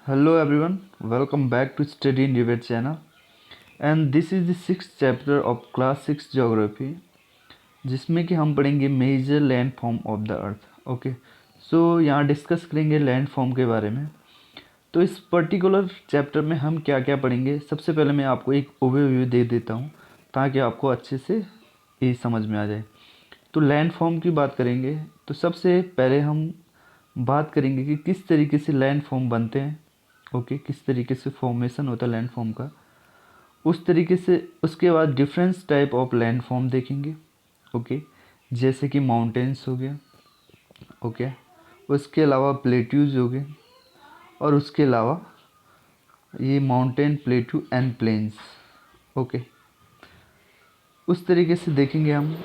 Hello everyone, welcome back to Study in Debate channel and this is the sixth chapter of class 6 geography जिसमें कि हम पढ़ेंगे major land form of the earth. Okay, so यहाँ discuss करेंगे land form के बारे में। तो इस पर्टिकुलर चैप्टर में हम क्या क्या पढ़ेंगे, सबसे पहले मैं आपको एक ओवरव्यू दे देता हूँ ताकि आपको अच्छे से ये समझ में आ जाए। तो लैंड फॉर्म की बात करेंगे तो सबसे पहले हम बात करेंगे कि किस तरीके से लैंड फॉर्म बनते हैं। ओके, किस तरीके से फॉर्मेशन होता है लैंड फॉर्म का, उस तरीके से उसके बाद difference type of land form देखेंगे। ओके, जैसे कि माउंटेन्स हो गया। ओके, उसके अलावा प्लेट्यूज हो गए और उसके अलावा ये mountain, plateau and plains. Okay, उस तरीके से देखेंगे हम।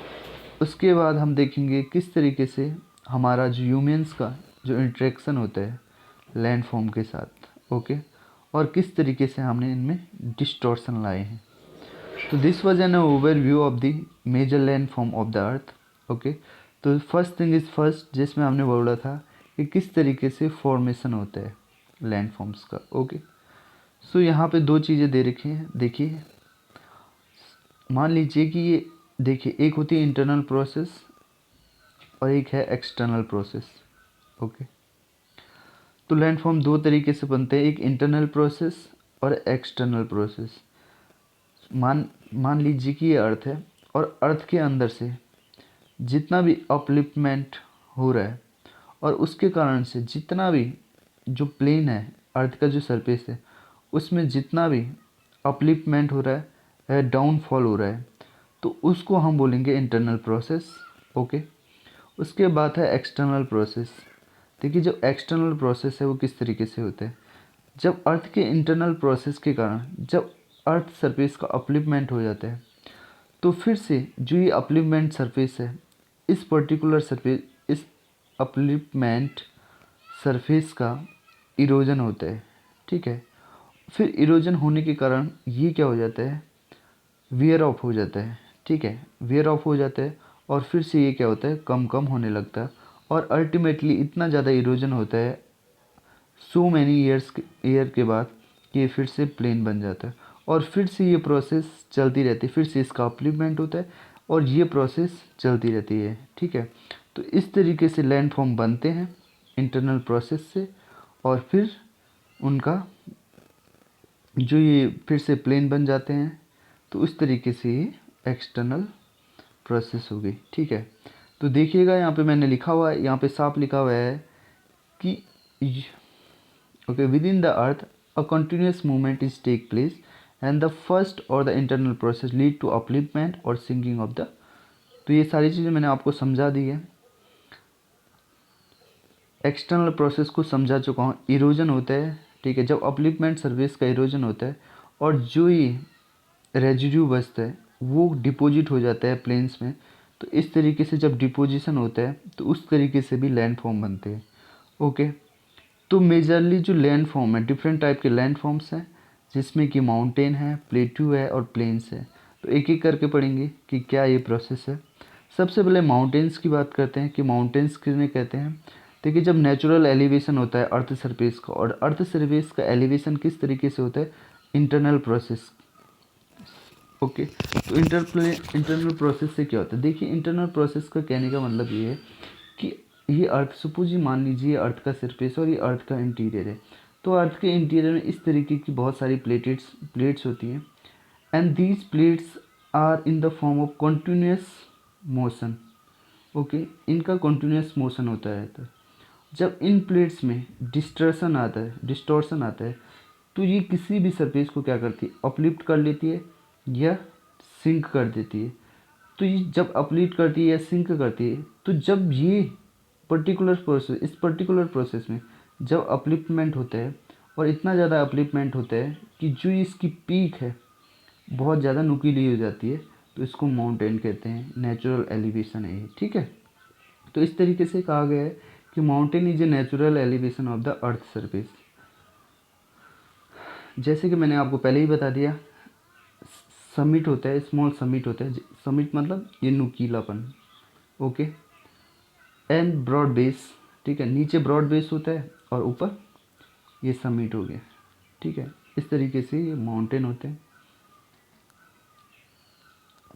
उसके बाद हम देखेंगे किस तरीके से हमारा जो ह्यूमंस का जो इंटरेक्शन होता है लैंड फॉर्म के साथ। ओके, और किस तरीके से हमने इनमें डिस्टॉर्शन लाए हैं। तो this was an overview of the major land form of the earth. Okay, तो फर्स्ट थिंग इज़ फर्स्ट, जिसमें हमने बोला था कि किस तरीके से फॉर्मेशन होता है लैंड फॉर्म्स का। ओके, सो यहाँ पे दो चीज़ें दे रखी हैं। देखिए, मान लीजिए कि ये देखिए, एक होती है इंटरनल प्रोसेस और एक है एक्सटर्नल प्रोसेस। ओके, तो लैंड फॉर्म दो तरीके से बनते हैं, एक इंटरनल प्रोसेस और एक्सटर्नल प्रोसेस। मान लीजिए कि ये अर्थ है और अर्थ के अंदर से जितना भी अपलिफ्टमेंट हो रहा है और उसके कारण से जितना भी जो प्लेन है अर्थ का जो सरफेस है उसमें जितना भी अपलिफ्टमेंट हो रहा है डाउनफॉल हो रहा है, तो उसको हम बोलेंगे इंटरनल प्रोसेस। ओके, उसके बाद है एक्सटर्नल प्रोसेस। देखिए, जो एक्सटर्नल प्रोसेस है वो किस तरीके से होता है, जब अर्थ के इंटरनल प्रोसेस के कारण जब अर्थ सरफेस का अपलिफ्टमेंट हो जाता है तो फिर से जो ये अपलिफ्टमेंट सरफेस है, इस पर्टिकुलर सरफेस, इस अपलिफ्टमेंट सरफेस का इरोजन होता है। ठीक है, फिर इरोजन होने के कारण ये क्या हो जाता है, वियर ऑफ हो जाता है। ठीक है, वियर ऑफ हो जाता है और फिर से ये क्या होता है, कम कम होने लगता है और अल्टीमेटली इतना ज़्यादा इरोजन होता है सो मैनी ईयर के बाद कि ये फिर से प्लेन बन जाता है और फिर से ये प्रोसेस चलती रहती है, फिर से इसका अपलिफ्टमेंट होता है और ये प्रोसेस चलती रहती है। ठीक है, तो इस तरीके से लैंड फॉर्म बनते हैं इंटरनल प्रोसेस से और फिर उनका जो ये फिर से प्लेन बन जाते हैं, तो उस तरीके से ये एक्सटर्नल प्रोसेस हो गई। ठीक है, तो देखिएगा यहाँ पे मैंने लिखा हुआ है, यहाँ पे साफ लिखा हुआ है कि okay, within the earth a continuous movement is take place and the first or the internal process lead to upliftment or sinking of the। तो ये सारी चीज़ें मैंने आपको समझा दी है, एक्सटर्नल प्रोसेस को समझा चुका हूँ। इरोजन होता है, ठीक है, जब अपलिफ्टमेंट सर्फेस का इरोजन होता है और जो ये रेजिड्यू बचता है वो डिपॉजिट हो जाता है प्लेन्स में, तो इस तरीके से जब डिपोजिशन होता है तो उस तरीके से भी लैंड फॉर्म बनते हैं। ओके, तो मेजरली जो लैंड फॉर्म है, डिफरेंट टाइप के लैंड फॉर्म्स हैं जिसमें कि माउंटेन है, प्लेट्यू है और प्लेन्स है। तो एक एक करके पढ़ेंगे कि क्या ये प्रोसेस है। सबसे पहले माउंटेन्स की बात करते हैं कि माउंटेन्स किसने कहते हैं। देखिए, जब नेचुरल एलिवेशन होता है अर्थ सरफेस का, और अर्थ सरफेस का एलिवेशन किस तरीके से होता है, इंटरनल प्रोसेस। ओके, तो इंटरनल प्रोसेस से क्या होता है, देखिए इंटरनल प्रोसेस का कहने का मतलब ये है कि ये अर्थ, सपोज ये मान लीजिए अर्थ का सरफेस और ये अर्थ का इंटीरियर है, तो अर्थ के इंटीरियर में इस तरीके की बहुत सारी प्लेट्स होती हैं and these plates are in the form of continuous motion. Okay, इनका कंटिन्यूस मोशन होता रहता है। जब इन प्लेट्स में डिस्टॉर्शन आता है तो ये किसी भी सरफेस को क्या करती है, अपलिफ्ट कर लेती है या सिंक कर देती है। तो ये जब अपलिफ्ट करती है या सिंक करती है, तो जब ये पर्टिकुलर प्रोसेस, इस पर्टिकुलर प्रोसेस में जब अपलिफ्टमेंट होता है और इतना ज़्यादा अपलिफ्टमेंट होता है कि जो इसकी पीक है बहुत ज़्यादा नुकीली हो जाती है, तो इसको माउंटेन कहते हैं, नेचुरल एलिवेशन है ये। ठीक है, तो इस तरीके से कहा गया है कि mountain is a natural elevation of the earth surface. जैसे कि मैंने आपको पहले ही बता दिया, समिट होता है, स्मॉल समिट होता है, समिट मतलब ये नुकीलापन। ओके, एंड ब्रॉड बेस, ठीक है, नीचे ब्रॉड बेस होता है और ऊपर ये समिट हो गया, ठीक है। इस तरीके से ये माउंटेन होते हैं।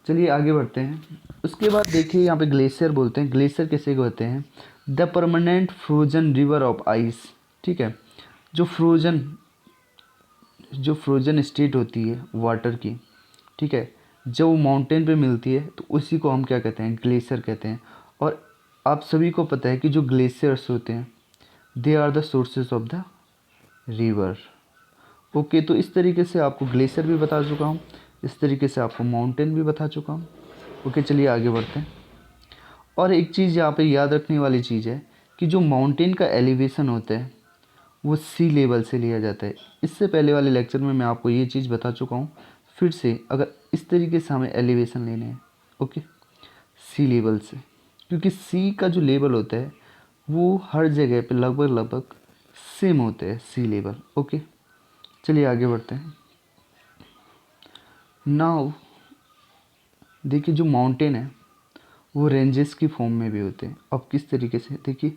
चलिए आगे बढ़ते हैं। उसके बाद देखिए यहाँ पे ग्लेशियर बोलते हैं। ग्लेशियर कैसे होते हैं? The permanent frozen river of ice, ठीक है। जो फ्रोजन स्टेट होती है वाटर की, ठीक है, जब वो माउंटेन पे मिलती है तो उसी को हम क्या कहते हैं? ग्लेशियर कहते हैं। और आप सभी को पता है कि जो ग्लेशियर्स होते हैं they are the sources of the river. Okay, तो इस तरीके से आपको ग्लेशियर भी बता चुका हूँ, इस तरीके से आपको माउंटेन भी बता चुका हूँ। ओके, चलिए आगे बढ़ते हैं। और एक चीज़ यहाँ पे याद रखने वाली चीज़ है कि जो माउंटेन का एलिवेशन होता है वो सी लेवल से लिया जाता है। इससे पहले वाले लेक्चर में मैं आपको ये चीज़ बता चुका हूँ। फिर से अगर इस तरीके से हमें एलिवेशन लेने हैं, ओके, सी लेवल से, क्योंकि सी का जो लेवल होता है वो हर जगह पे लगभग सेम होते हैं, सी लेवल। ओके, चलिए आगे बढ़ते हैं। नाउ देखिए जो माउंटेन है वो रेंजेस की फॉर्म में भी होते हैं। अब किस तरीके से? देखिए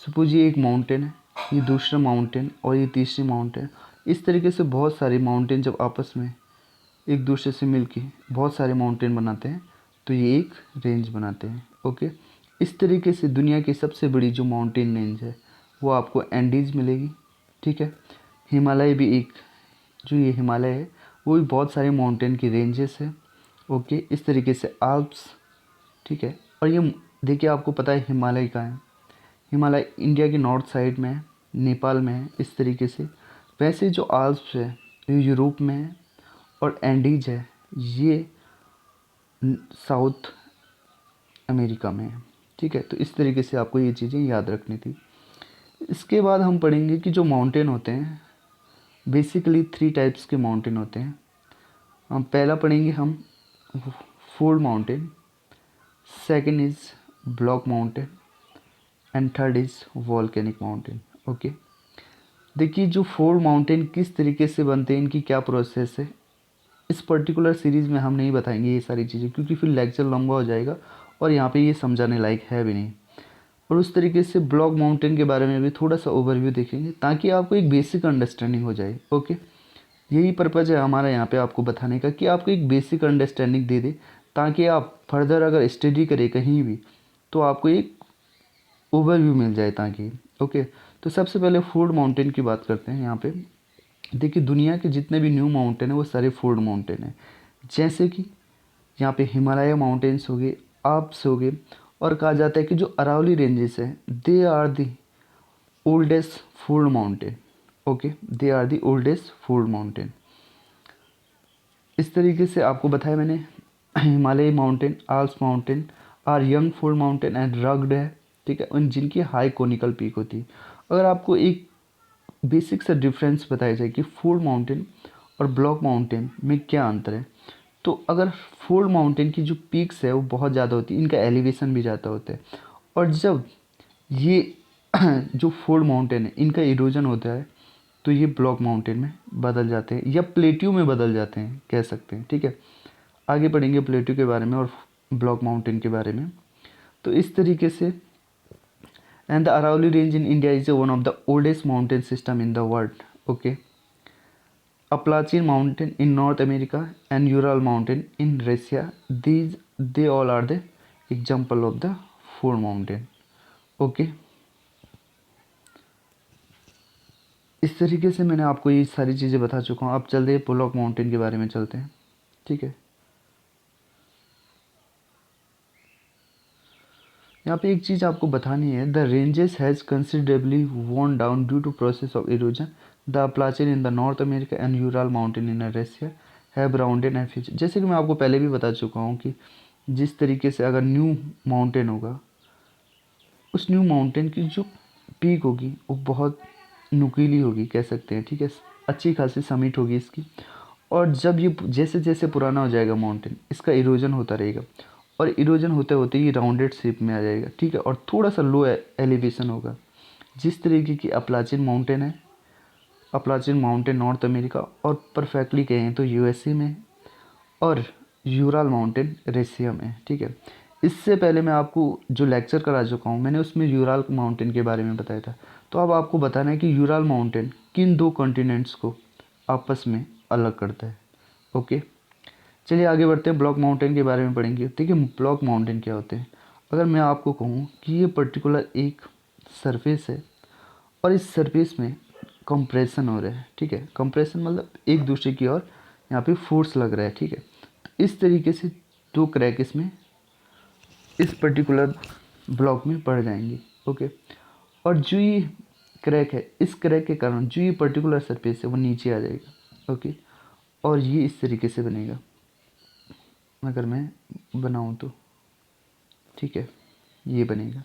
सपोज ये एक माउंटेन है, ये दूसरा माउंटेन और ये तीसरी माउंटेन। इस तरीके से बहुत सारे माउंटेन जब आपस में एक दूसरे से मिलके बहुत सारे माउंटेन बनाते हैं तो ये एक रेंज बनाते हैं। ओके, इस तरीके से दुनिया की सबसे बड़ी जो माउंटेन रेंज है वो आपको एंडीज मिलेगी, ठीक है। हिमालय भी एक, जो ये हिमालय है वो भी बहुत सारे माउंटेन की रेंजेस है। ओके, इस तरीके से आल्प्स, ठीक है। और ये देखिए आपको पता है हिमालय का है, हिमालय इंडिया की नॉर्थ साइड में है, नेपाल में है, इस तरीके से। वैसे जो आल्प्स है ये यूरोप में है और एंडीज है ये साउथ अमेरिका में है, ठीक है। तो इस तरीके से आपको ये चीज़ें याद रखनी थी। इसके बाद हम पढ़ेंगे कि जो माउंटेन होते हैं बेसिकली 3 टाइप्स के माउंटेन होते हैं। हम पहला पढ़ेंगे हम fold mountain, second is block mountain and third is volcanic mountain. Okay, देखिए जो फोल्ड माउंटेन किस तरीके से बनते हैं, इनकी क्या प्रोसेस है, इस पर्टिकुलर सीरीज़ में हम नहीं बताएंगे ये सारी चीज़ें, क्योंकि फिर लेक्चर लंबा हो जाएगा और यहाँ पे ये समझाने लायक है भी नहीं। और उस तरीके से ब्लॉक माउंटेन के बारे में भी थोड़ा सा ओवरव्यू देखेंगे ताकि आपको एक बेसिक अंडरस्टैंडिंग हो जाए। ओके, यही पर्पज़ है हमारा यहाँ पे आपको बताने का कि आपको एक बेसिक अंडरस्टैंडिंग दे दे ताकि आप फर्दर अगर स्टडी करें कहीं भी तो आपको एक ओवरव्यू मिल जाए ताकि। ओके, तो सबसे पहले फोल्ड माउंटेन की बात करते हैं। यहाँ पे देखिए दुनिया के जितने भी न्यू माउंटेन है वो सारे फोल्ड माउंटेन है। जैसे कि यहाँ पे हिमालय माउंटेन्स हो गए, आल्प्स हो गए, और कहा जाता है कि जो अरावली रेंजेस है they are the oldest fold mountain. Okay, they are the oldest fold mountain. इस तरीके से आपको बताया मैंने Himalaya mountain, Alps mountain are young fold mountain and rugged है, ठीक है, उन जिनकी हाई कोनिकल पीक होती है। अगर आपको एक बेसिक सा डिफरेंस बताया जाए कि फोल्ड माउंटेन और ब्लॉक माउंटेन में क्या अंतर है, तो अगर फोल्ड माउंटेन की जो पीक्स है वो बहुत ज़्यादा होती है, इनका एलिवेशन भी ज़्यादा होता है। और जब ये जो फोल्ड माउंटेन है इनका इरोजन होता है तो ये ब्लॉक माउंटेन में बदल जाते हैं या प्लेट्यू में बदल जाते हैं कह सकते हैं, ठीक है। आगे पढ़ेंगे प्लेट्यू के बारे में और ब्लॉक माउंटेन के बारे में। तो इस तरीके से and the Aravalli range in India is one of the oldest mountain system in the world. Okay, Appalachian mountain in North America and Ural mountain in Russia, they all are the example of the four mountain. Okay, इस तरीके से मैंने आपको ये सारी चीज़ें बता चुका हूँ। अब चलते हैं ब्लॉक माउंटेन के बारे में चलते हैं, ठीक है। यहाँ पे एक चीज़ आपको बतानी है, the ranges has considerably worn down due to process of erosion. The Appalachian in the North America and Ural mountain in Russia have rounded and feature. जैसे कि मैं आपको पहले भी बता चुका हूँ कि जिस तरीके से अगर न्यू माउंटेन होगा उस न्यू माउंटेन की जो पीक होगी वो बहुत नुकीली होगी कह सकते हैं, ठीक है, अच्छी खासी समिट होगी इसकी। और जब ये जैसे जैसे पुराना हो जाएगा माउंटेन इसका इरोजन होता रहेगा और इरोजन होते होते ये राउंडेड शेप में आ जाएगा, ठीक है, और थोड़ा सा लो एलिवेशन होगा। जिस तरीके की अपलाचिन माउंटेन है, अपलाचिन माउंटेन नॉर्थ अमेरिका और परफेक्टली कहें तो यूएसए में, और यूराल माउंटेन रशिया में, ठीक है। इससे पहले मैं आपको जो लेक्चर करा चुका हूँ मैंने उसमें यूराल माउंटेन के बारे में बताया था। तो अब आपको बताना है कि यूराल माउंटेन किन दो कॉन्टिनेंट्स को आपस में अलग करता है। ओके, चलिए आगे बढ़ते हैं, ब्लॉक माउंटेन के बारे में पढ़ेंगे। देखिए ब्लॉक माउंटेन क्या होते हैं। अगर मैं आपको कहूँ कि ये पर्टिकुलर एक सरफेस है और इस सरफेस में कंप्रेशन हो रहा है, ठीक है, कंप्रेशन मतलब एक दूसरे की ओर यहाँ पे फोर्स लग रहा है, ठीक है। तो इस तरीके से दो क्रैक इसमें इस पर्टिकुलर ब्लॉक में पड़ जाएंगे। ओके, और जो ये क्रैक है, इस क्रैक के कारण जो ये पर्टिकुलर सरफेस है वो नीचे आ जाएगा। ओके, और ये इस तरीके से बनेगा अगर मैं बनाऊँ तो, ठीक है, ये बनेगा।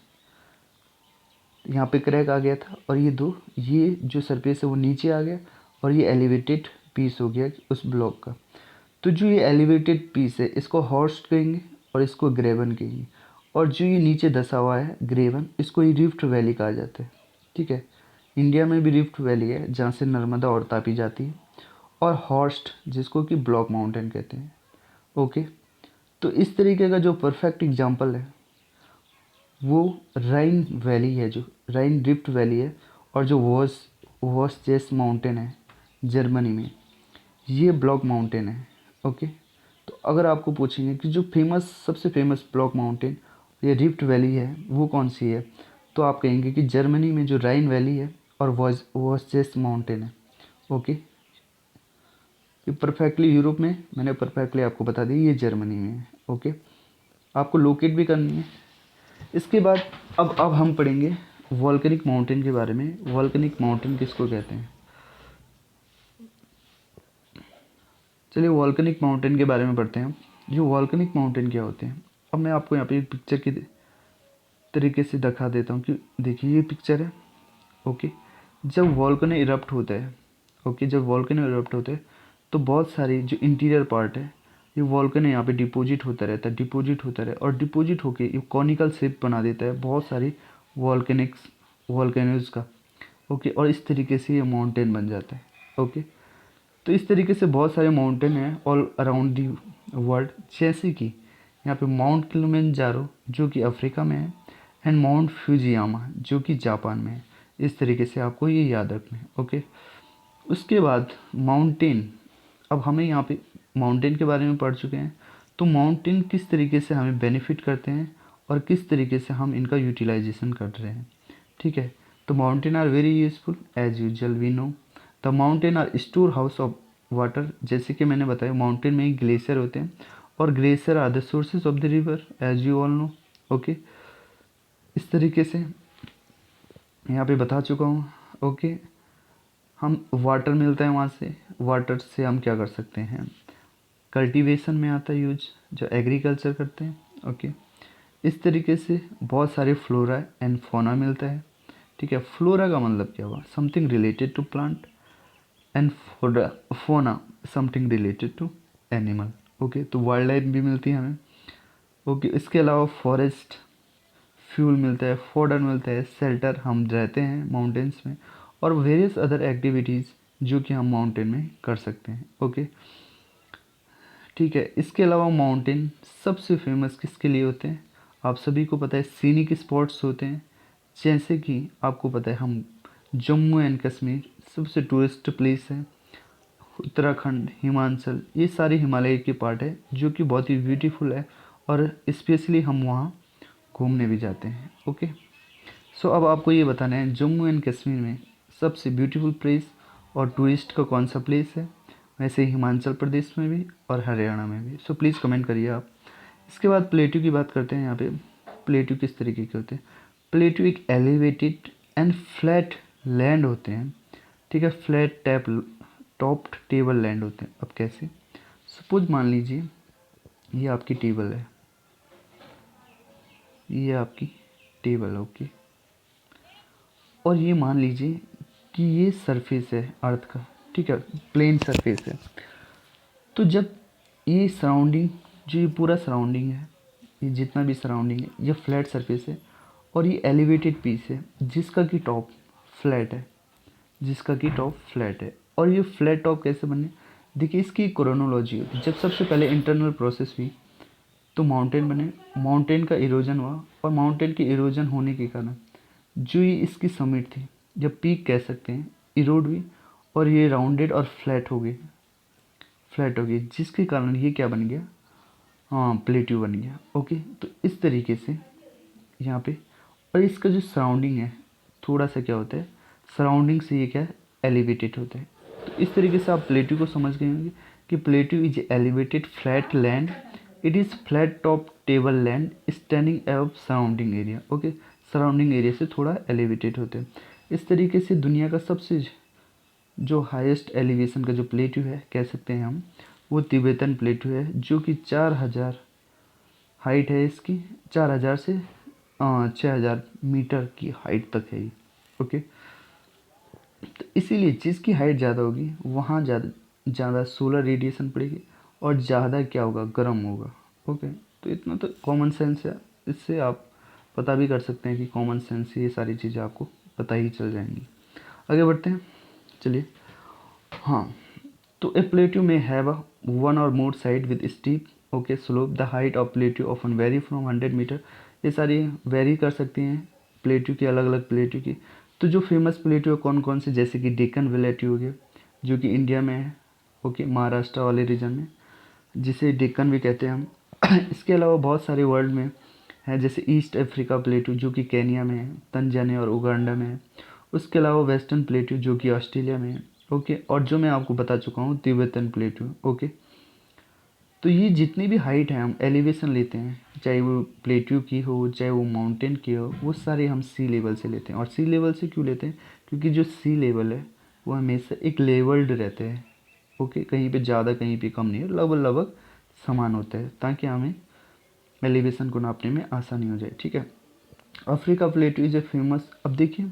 यहाँ पे क्रैक आ गया था और ये जो सरफेस है वो नीचे आ गया और ये एलिवेटेड पीस हो गया उस ब्लॉक का। तो जो ये एलिवेटेड पीस है इसको हॉर्स्ट कहेंगे और इसको ग्रेवन कहेंगे, और जो ये नीचे धसा हुआ है ग्रेवन, इसको ये रिफ्ट वैली कहा जाता है, ठीक है। इंडिया में भी रिफ्ट वैली है जहाँ से नर्मदा और तापी जाती है, और हॉर्स्ट जिसको कि ब्लॉक माउंटेन कहते हैं। ओके, तो इस तरीके का जो परफेक्ट एग्जाम्पल है वो राइन वैली है, जो राइन रिफ्ट वैली है, और जो वॉसचेस माउंटेन है जर्मनी में, ये ब्लॉक माउंटेन है। ओके, तो अगर आपको पूछेंगे कि जो सबसे फेमस ब्लॉक माउंटेन ये रिफ्ट वैली है वो कौन सी है, तो आप कहेंगे कि जर्मनी में जो राइन वैली है और वॉसचेस माउंटेन है। ओके, ये परफेक्टली यूरोप में, मैंने परफेक्टली आपको बता दी, ये जर्मनी में है। ओके, आपको लोकेट भी करनी है। इसके बाद अब हम पढ़ेंगे वॉल्केनिक माउंटेन के बारे में। वॉल्केनिक माउंटेन किसको कहते हैं, चलिए वॉल्केनिक माउंटेन के बारे में पढ़ते हैं। जो वॉल्केनिक माउंटेन क्या होते हैं, अब मैं आपको यहाँ पे एक पिक्चर के तरीके से दिखा देता हूँ कि देखिए ये पिक्चर है। ओके, जब वॉल्केनो इरप्ट होता है, ओके, जब वॉल्केनो इरप्ट होता है तो बहुत सारी जो इंटीरियर पार्ट है ये वॉल्केनो यहाँ पे डिपॉजिट होता रहता है, डिपॉजिट होता रहे, और डिपॉजिट होके ये कॉनिकल शेप बना देता है बहुत सारी वॉल्केनोज का। ओके, और इस तरीके से ये माउंटेन बन जाता है। ओके, तो इस तरीके से बहुत सारे माउंटेन हैं ऑल अराउंड दी वर्ल्ड, जैसे कि यहाँ पे माउंट किलिमंजारो जो कि अफ्रीका में है, एंड माउंट फ्यूजियामा जो कि जापान में है। इस तरीके से आपको ये याद रखना है। ओके, उसके बाद माउंटेन, अब हमें यहाँ पे माउंटेन के बारे में पढ़ चुके हैं, तो माउंटेन किस तरीके से हमें बेनिफिट करते हैं और किस तरीके से हम इनका यूटिलाइजेशन कर रहे हैं, ठीक है। तो mountain are very useful as usual we know. The mountain are store house of water, जैसे कि मैंने बताया माउंटेन में ही ग्लेशियर होते हैं, और glacier are the sources of the river as you all know. Okay, इस तरीके से यहाँ पे बता चुका हूँ। ओके, हम वाटर मिलता है वहाँ से, वाटर से हम क्या कर सकते हैं, कल्टीवेशन में आता है यूज, जो एग्रीकल्चर करते हैं। ओके, इस तरीके से बहुत सारे फ्लोरा एंड फोना मिलता है, ठीक है। फ्लोरा का मतलब क्या हुआ, something related to plant, and fauna something related to animal. Okay, तो वाइल्ड लाइफ भी मिलती है हमें। ओके, इसके अलावा फॉरेस्ट फ्यूल मिलता है, फोडर मिलता है, शेल्टर, हम रहते हैं माउंटेन्स में, और वेरियस अदर एक्टिविटीज़ जो कि हम माउंटेन में कर सकते हैं। ओके, ठीक है। इसके अलावा माउंटेन सबसे फेमस किसके लिए होते हैं, आप सभी को पता है, सीनिक स्पॉट्स होते हैं, जैसे कि आपको पता है हम जम्मू एंड कश्मीर सबसे टूरिस्ट प्लेस है, उत्तराखंड, हिमाचल, ये सारे हिमालय के पार्ट है जो कि बहुत ही ब्यूटीफुल है, और स्पेशली हम वहाँ घूमने भी जाते हैं। ओके, सो अब आपको ये बताना है जम्मू एंड कश्मीर में सबसे ब्यूटीफुल प्लेस और टूरिस्ट का कौन सा प्लेस है, वैसे ही हिमाचल प्रदेश में भी और हरियाणा में भी। सो प्लीज़ कमेंट करिए आप। इसके बाद प्लेट्यू की बात करते हैं। यहाँ पे प्लेट्यू किस तरीके के होते हैं, प्लेट्यू एक एलिवेटेड एंड फ्लैट लैंड होते हैं, ठीक है, फ्लैट टॉप्ड टेबल लैंड होते हैं। अब कैसे, सपोज मान लीजिए ये आपकी टेबल है, ये आपकी टेबल है। ओके, और ये मान लीजिए कि ये सरफेस है अर्थ का, ठीक है, प्लेन सरफेस है। तो जब ये सराउंडिंग, जो ये पूरा सराउंडिंग है, ये जितना भी सराउंडिंग है, ये फ्लैट सरफेस है, और ये एलिवेटेड पीस है जिसका कि टॉप फ्लैट है, जिसका कि टॉप फ्लैट है। और ये फ्लैट टॉप कैसे बने, देखिए इसकी क्रोनोलॉजी होती है। जब सबसे पहले इंटरनल प्रोसेस हुई तो माउंटेन बने, माउंटेन का इरोजन हुआ, और माउंटेन के इरोजन होने के कारण जो ये इसकी समिट थी, या पीक कह सकते हैं, इरोड हुई और ये राउंडेड और फ्लैट हो गई, जिसके कारण ये क्या बन गया, हाँ प्लेट्यू बन गया। ओके, तो इस तरीके से यहाँ पे, और इसका जो सराउंडिंग है थोड़ा सा क्या होता है, सराउंडिंग से ये क्या है, एलिवेटेड होता है। तो इस तरीके से आप प्लेट्यू को समझ गए होंगे कि plateau is elevated flat land, it is flat top table land standing above surrounding area. Okay, surrounding area से थोड़ा एलिवेटेड होते हैं। इस तरीके से दुनिया का सबसे जो हाईएस्ट एलिवेशन का जो प्लेट्यू है कह सकते हैं हम, वो तिब्बतन प्लेट्यू है, जो कि 4000 हाइट है इसकी, 4000 से 6000 मीटर की हाइट तक है ये। ओके, तो इसीलिए जिसकी हाइट ज़्यादा होगी वहाँ ज़्यादा सोलर रेडिएशन पड़ेगी और ज़्यादा क्या होगा, गर्म होगा। ओके, तो इतना तो कॉमन सेंस है, इससे आप पता भी कर सकते हैं कि कॉमन सेंस से ये सारी चीज़ें आपको पता ही चल जाएंगी। आगे बढ़ते हैं, चलिए। हाँ, तो a plateau may have a one or more side with steep okay slope, the height of plateau often vary from 100 metre. ये सारी वेरी कर सकती हैं प्लेट्यू की, अलग अलग प्लेट्यू की। तो जो फेमस प्लेट्यू है कौन कौन से, जैसे कि डेक्कन प्लेट्यू हो गया, जो कि इंडिया में है, ओके महाराष्ट्र वाले रीजन में, जिसे डेक्कन भी कहते हैं हम। इसके अलावा बहुत सारे वर्ल्ड में है, जैसे ईस्ट अफ्रीका प्लेट्यू जो कि केनिया में है, तंजानिया और उगांडा में है। उसके अलावा वेस्टर्न प्लेट्यू जो कि ऑस्ट्रेलिया में है। ओके, और जो मैं आपको बता चुका हूँ तिब्बतन प्लेट्यू। ओके, तो ये जितनी भी हाइट है हम एलिवेशन लेते हैं, चाहे वो प्लेट्यू की हो चाहे वो माउंटेन की हो, वो सारे हम सी लेवल से लेते हैं। और सी लेवल से क्यों लेते हैं, क्योंकि जो सी लेवल है वो हमेशा एक लेवल्ड रहते हैं। ओके, कहीं पे ज़्यादा कहीं पे कम नहीं है, लगभग लगभग समान होता है, ताकि हमें एलिवेशन को नापने में आसानी हो जाए। ठीक है, Africa plateau is a famous. अब देखिए,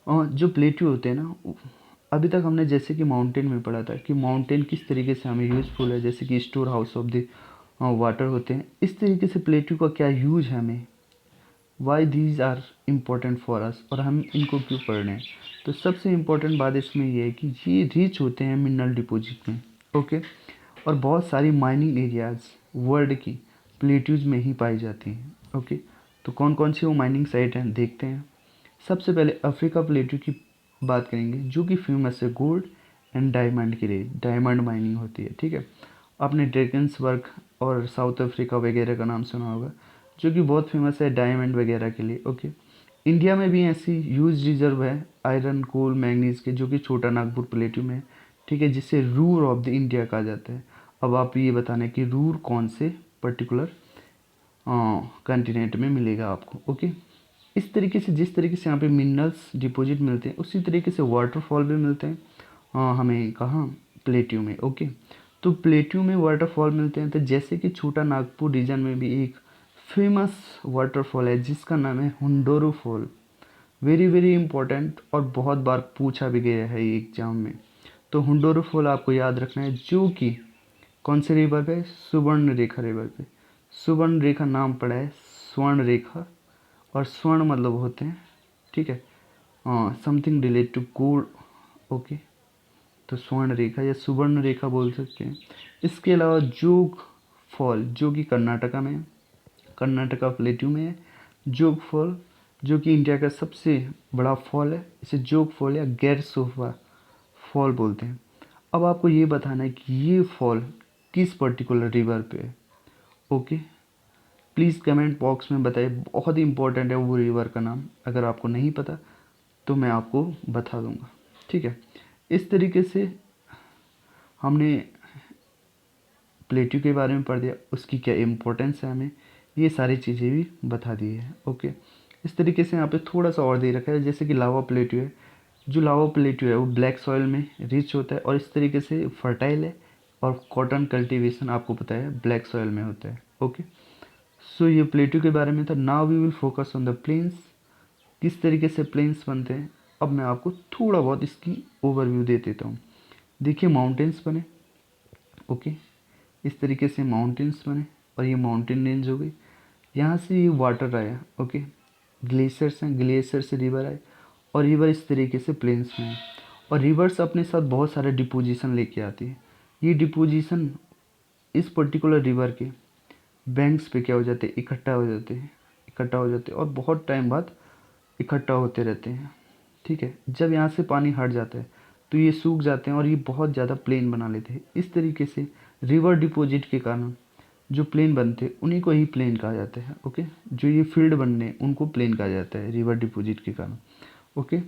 जो प्लेट्यू होते हैं ना, अभी तक हमने जैसे कि माउंटेन में पढ़ा था कि माउंटेन किस तरीके से हमें यूज़फुल है, जैसे कि store house of the water होते हैं, इस तरीके से प्लेट्यू का क्या यूज है हमें, why these are important for us, और हम इनको क्यों पढ़ रहे हैं। तो सबसे इम्पोर्टेंट बात इसमें ये है कि ये रिच होते हैं मिनरल डिपॉजिट में। ओके, और बहुत सारी माइनिंग एरियाज वर्ल्ड की प्लेट्यूज में ही पाई जाती हैं। ओके, तो कौन कौन सी वो माइनिंग साइट हैं देखते हैं। सबसे पहले अफ्रीका प्लेट्यू की बात करेंगे, जो कि फेमस है गोल्ड एंड डायमंड के लिए, डायमंड माइनिंग होती है। ठीक है, आपने ड्रैगन्सबर्ग और साउथ अफ्रीका वगैरह का नाम सुना होगा, जो कि बहुत फेमस है डायमंड वगैरह के लिए। ओके, इंडिया में भी ऐसी ह्यूज रिजर्व है आयरन कोल मैंगनीज के, जो कि छोटा नागपुर प्लेट्यू में है। ठीक है, जिसे रूर ऑफ द इंडिया कहा जाता है। अब आप ये बताना कि रूर कौन से पर्टिकुलर कंटिनेंट में मिलेगा आपको। ओके, इस तरीके से जिस तरीके से यहाँ पे मिनरल्स डिपॉजिट मिलते हैं, उसी तरीके से वाटरफॉल भी मिलते हैं हमें कहाँ, प्लेट्यू में। ओके, तो प्लेट्यू में वाटरफॉल मिलते हैं, तो जैसे कि छोटा नागपुर रीजन में भी एक फेमस वाटरफॉल है जिसका नाम है हुंडोरो फॉल। वेरी वेरी इंपॉर्टेंट और बहुत बार पूछा भी गया है ये एग्जाम में। तो हुंडोरो फॉल आपको याद रखना है, जो कि कौन से रिवर पे, सुवर्ण रेखा रिवर पे। सुवर्ण रेखा नाम पड़ा है स्वर्ण रेखा, और स्वर्ण मतलब होते हैं, ठीक है, something relate to gold. Okay, तो स्वर्ण रेखा या सुवर्ण रेखा बोल सकते हैं। इसके अलावा जोग फॉल, जो कि कर्नाटका में है, कर्नाटका प्लेट्यू में है। जोग फॉल, जो कि इंडिया का सबसे बड़ा फॉल है, इसे जोग फॉल या गैर सोफा फॉल बोलते हैं। अब आपको ये बताना है कि ये फॉल किस पर्टिकुलर रिवर पे है। ओके, प्लीज़ कमेंट बॉक्स में बताइए, बहुत ही इंपॉर्टेंट है वो रिवर का नाम। अगर आपको नहीं पता तो मैं आपको बता दूंगा। ठीक है, इस तरीके से हमने प्लेट्यू के बारे में पढ़ दिया, उसकी क्या इम्पोर्टेंस है, हमें ये सारी चीज़ें भी बता दी है। ओके, इस तरीके से यहाँ पे थोड़ा सा और दे रखा है, जैसे कि लावा प्लेट्यू है। जो लावा प्लेट्यू है वो ब्लैक सॉइल में रिच होता है और इस तरीके से फर्टाइल है, और कॉटन कल्टीवेशन आपको पता है ब्लैक सॉइल में होता है। ओके, सो ये प्लेट्यू के बारे में था। Now we will focus on the plains, किस तरीके से प्लेन्स बनते हैं। अब मैं आपको थोड़ा बहुत इसकी ओवरव्यू दे देता हूँ। देखिए, माउंटेन्स बने, ओके, इस तरीके से माउंटेन्स बने, और ये माउंटेन रेंज हो गई। यहाँ से ये वाटर आया, ओके, ग्लेशियर्स हैं, ग्लेशियर से रिवर आए, और रिवर इस तरीके से प्लेन्स में है। और रिवर्स अपने साथ बहुत सारे डिपोजिशन लेके आती है। ये डिपोजिशन इस पर्टिकुलर रिवर के बैंक्स पे क्या हो जाते हैं, इकट्ठा हो जाते हैं, और बहुत टाइम बाद इकट्ठा होते रहते हैं। ठीक है। जब यहाँ से पानी हट जाता है तो ये सूख जाते हैं और ये बहुत ज़्यादा प्लेन बना लेते हैं। इस तरीके से रिवर डिपॉजिट के कारण जो प्लेन बनते हैं उन्हीं को ही प्लेन कहा जाता है। ओके, जो ये फील्ड बनने उनको प्लेन कहा जाता है रिवर डिपॉजिट के कारण। ओके,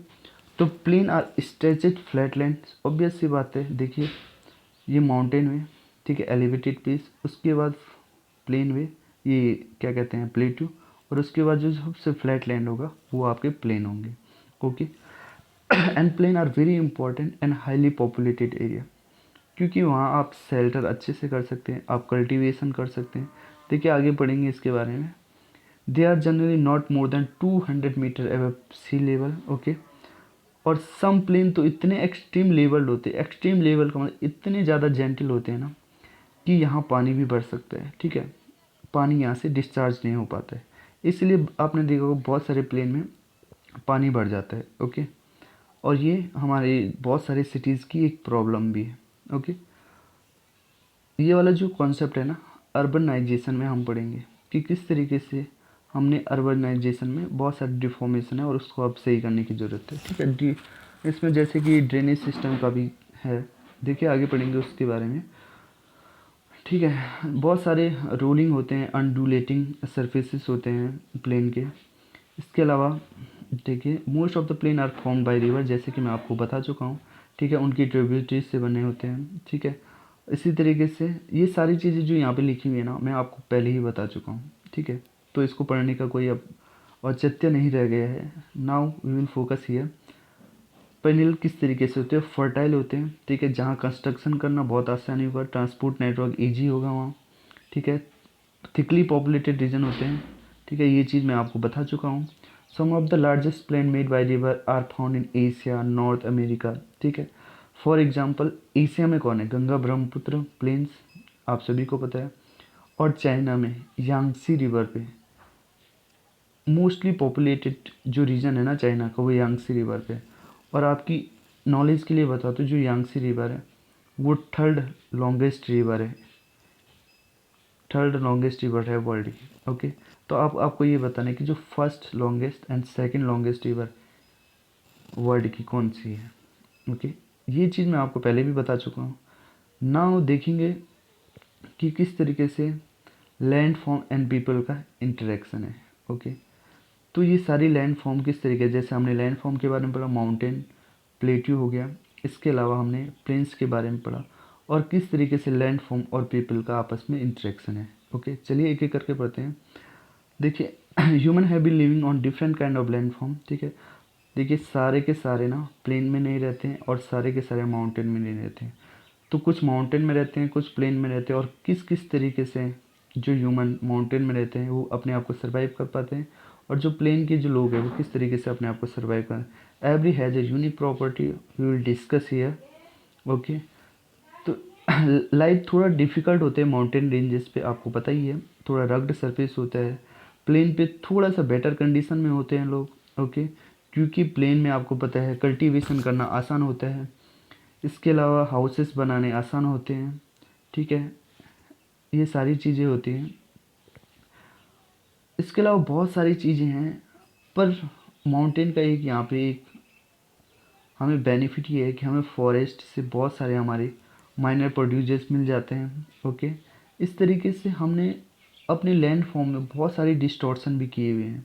तो प्लेन आर स्ट्रेचड फ्लैटलैंड, ऑब्वियस सी बात है। देखिए ये माउंटेन वे, ठीक है, एलिवेटेड प्लेस, उसके बाद प्लेन वे, ये क्या कहते हैं प्लेट्यू, और उसके बाद जो सबसे फ्लैट लैंड होगा वो आपके प्लेन होंगे। Okay, and plain are very important and highly populated area, क्योंकि वहाँ आप शेल्टर अच्छे से कर सकते हैं, आप कल्टीवेशन कर सकते हैं। देखिए आगे पढ़ेंगे इसके बारे में। They are generally not more than 200 metre above sea level. Okay, और सम प्लेन तो इतने एक्सट्रीम लेवल्ड होते हैं, एक्सट्रीम लेवल का मतलब इतने ज़्यादा जेंटल होते हैं ना कि यहाँ पानी भी बढ़ सकता है। ठीक है, पानी यहाँ से डिस्चार्ज नहीं हो पाता है, इसलिए आपने देखा होगा बहुत सारे प्लेन में पानी बढ़ जाता है। ओके, और ये हमारे बहुत सारे सिटीज़ की एक प्रॉब्लम भी है। ओके, ये वाला जो कॉन्सेप्ट है ना, अर्बनाइजेशन में हम पढ़ेंगे कि किस तरीके से हमने अर्बनाइजेशन में बहुत सारी डिफॉर्मेशन है और उसको अब सही करने की ज़रूरत है। ठीक है, इसमें जैसे कि ड्रेनेज सिस्टम का भी है, देखिए आगे पढ़ेंगे उसके बारे में। ठीक है, बहुत सारे रोलिंग होते हैं, अनडुलेटिंग सरफेसेस होते हैं प्लेन के। इसके अलावा देखिए most of the plain are formed by river, जैसे कि मैं आपको बता चुका हूँ। ठीक है, उनकी ट्रिब्यूटरीज से बने होते हैं। ठीक है, इसी तरीके से ये सारी चीज़ें जो यहाँ पे लिखी हुई है ना, मैं आपको पहले ही बता चुका हूँ। ठीक है, तो इसको पढ़ने का कोई अब औचित्य नहीं रह गया है। Now we will focus here. पेनिल किस तरीके से होते हैं, फर्टाइल होते हैं। ठीक है, जहाँ कंस्ट्रक्शन करना बहुत आसानी होगा, ट्रांसपोर्ट नेटवर्क ईजी होगा वहाँ। ठीक है, थिकली पॉपुलेटेड रीजन होते हैं। ठीक है, ये चीज़ मैं आपको बता चुका हूँ। Some of the largest plain made by river are found in Asia, North America. ठीक है, फॉर एग्जांपल एशिया में कौन है, गंगा ब्रह्मपुत्र प्लेन्स, आप सभी को पता है। और चाइना में यांगसी रिवर पे मोस्टली पॉपुलेटेड जो रीजन है ना चाइना का, वो यांगसी रिवर पे। और आपकी नॉलेज के लिए बता दूँ, जो यांगसी रिवर है वो थर्ड लॉन्गेस्ट रिवर है, थर्ड लॉन्गेस्ट रिवर है वर्ल्ड की। ओके, तो आपको ये बताना है कि जो first longest and second longest river world की कौन सी है। ओके, ये चीज़ मैं आपको पहले भी बता चुका हूँ। नाउ देखेंगे कि किस तरीके से लैंड फॉर्म एंड पीपल का इंटरेक्शन है। ओके, तो ये सारी लैंड फॉर्म किस तरीके, जैसे हमने लैंड फॉर्म के बारे में पढ़ा, माउंटेन प्लेट्यू हो गया, इसके अलावा हमने प्लेन्स के बारे में पढ़ा, और किस तरीके से लैंड फॉर्म और पीपल का आपस में इंटरेक्शन है। ओके, चलिए एक एक करके पढ़ते हैं। देखिए human have been living on different kind of land form. ठीक है, देखिए सारे के सारे ना प्लेन में नहीं रहते हैं और सारे के सारे माउंटेन में नहीं रहते हैं। तो कुछ माउंटेन में रहते हैं, कुछ प्लेन में रहते हैं, और किस किस तरीके से जो ह्यूमन माउंटेन में रहते हैं वो अपने आप को सर्वाइव कर पाते हैं, और जो प्लेन के जो लोग हैं वो किस तरीके से अपने आप को सर्वाइव कर। Every has a unique property, we will discuss here. Okay, तो लाइफ थोड़ा डिफ़िकल्ट होते हैं माउंटेन रेंजेस पे, आपको पता ही है, थोड़ा रग्ड सरफेस होता है। प्लेन पे थोड़ा सा बेटर कंडीशन में होते हैं लोग। ओके, क्योंकि प्लेन में आपको पता है कल्टीवेशन करना आसान होता है, इसके अलावा हाउसेस बनाने आसान होते हैं। ठीक है, ये सारी चीज़ें होती हैं। इसके अलावा बहुत सारी चीज़ें हैं, पर माउंटेन का एक यहाँ पे एक हमें बेनिफिट ये है कि हमें फॉरेस्ट से बहुत सारे हमारे माइनर प्रोड्यूसर्स मिल जाते हैं। ओके, इस तरीके से हमने अपने लैंड फॉर्म में बहुत सारी डिस्टॉर्शन भी किए हुए हैं।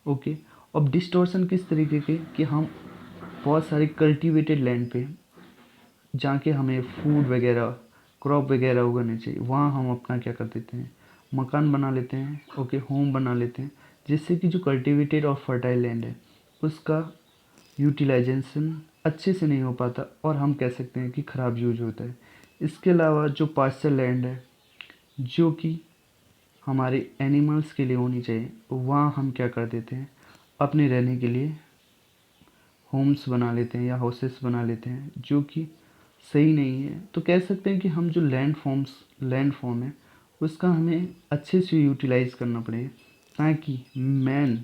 ओके, अब डिस्टॉर्शन किस तरीके के कि हम बहुत सारे कल्टीवेटेड लैंड पे जहाँ के हमें फूड वगैरह क्रॉप वगैरह उगाने चाहिए, वहाँ हम अपना क्या कर देते हैं, मकान बना लेते हैं। ओके, होम बना लेते हैं, जिससे कि जो कल्टीवेटेड और फर्टाइल लैंड है उसका यूटिलाइजेशन अच्छे से नहीं हो पाता, और हम कह सकते हैं कि ख़राब यूज होता है। इसके अलावा जो पास्चर लैंड है जो कि हमारे एनिमल्स के लिए होनी चाहिए, वहाँ हम क्या कर देते हैं, अपने रहने के लिए होम्स बना लेते हैं या हाउसेस बना लेते हैं, जो कि सही नहीं है। तो कह सकते हैं कि हम जो लैंड फॉर्म है उसका हमें अच्छे से यूटिलाइज़ करना पड़ेगा, ताकि मैन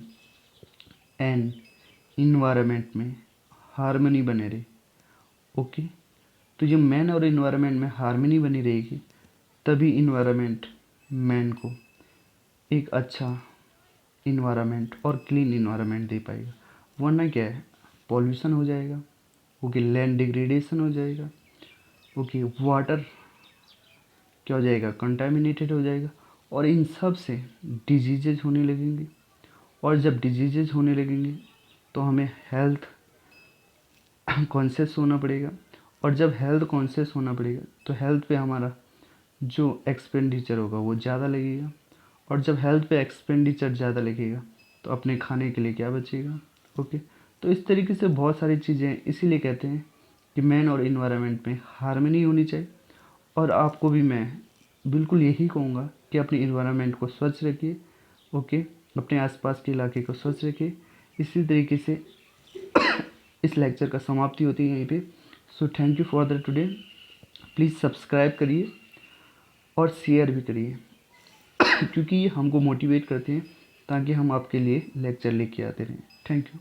एंड इन्वायरमेंट में हार्मनी बने रहे। ओके, तो जब मैन और इन्वायरमेंट में हार्मनी बनी रहेगी तभी इन्वायरमेंट मैन को एक अच्छा इन्वायरमेंट और क्लीन इन्वायरमेंट दे पाएगा। वरना क्या है, पॉल्यूशन हो जाएगा, ओके, लैंड डिग्रेडेशन हो जाएगा, ओके, वाटर क्या हो जाएगा, कंटामिनेटेड हो जाएगा, और इन सब से डिजीजेज होने लगेंगे। और जब डिजीजेज होने लगेंगे तो हमें हेल्थ कॉन्शियस होना पड़ेगा, और जब हेल्थ कॉन्शियस होना पड़ेगा तो हेल्थ पे हमारा जो एक्सपेंडिचर होगा वो ज़्यादा लगेगा, और जब हेल्थ पे एक्सपेंडिचर ज़्यादा लगेगा तो अपने खाने के लिए क्या बचेगा, ओके। तो इस तरीके से बहुत सारी चीज़ें, इसीलिए कहते हैं कि मैन और इन्वायरमेंट में हार्मनी होनी चाहिए। और आपको भी मैं बिल्कुल यही कहूँगा कि अपनी इन्वायरमेंट को स्वच्छ रखिए, ओके, अपने आसपास के इलाके को स्वच्छ रखिए। इसी तरीके से इस लेक्चर का समाप्ति होती है यहीं पे। So thank you for the today. Please subscribe करिए और शेयर भी करिए क्योंकि ये हमको मोटिवेट करते हैं ताकि हम आपके लिए लेक्चर लेके आते रहें। Thank you.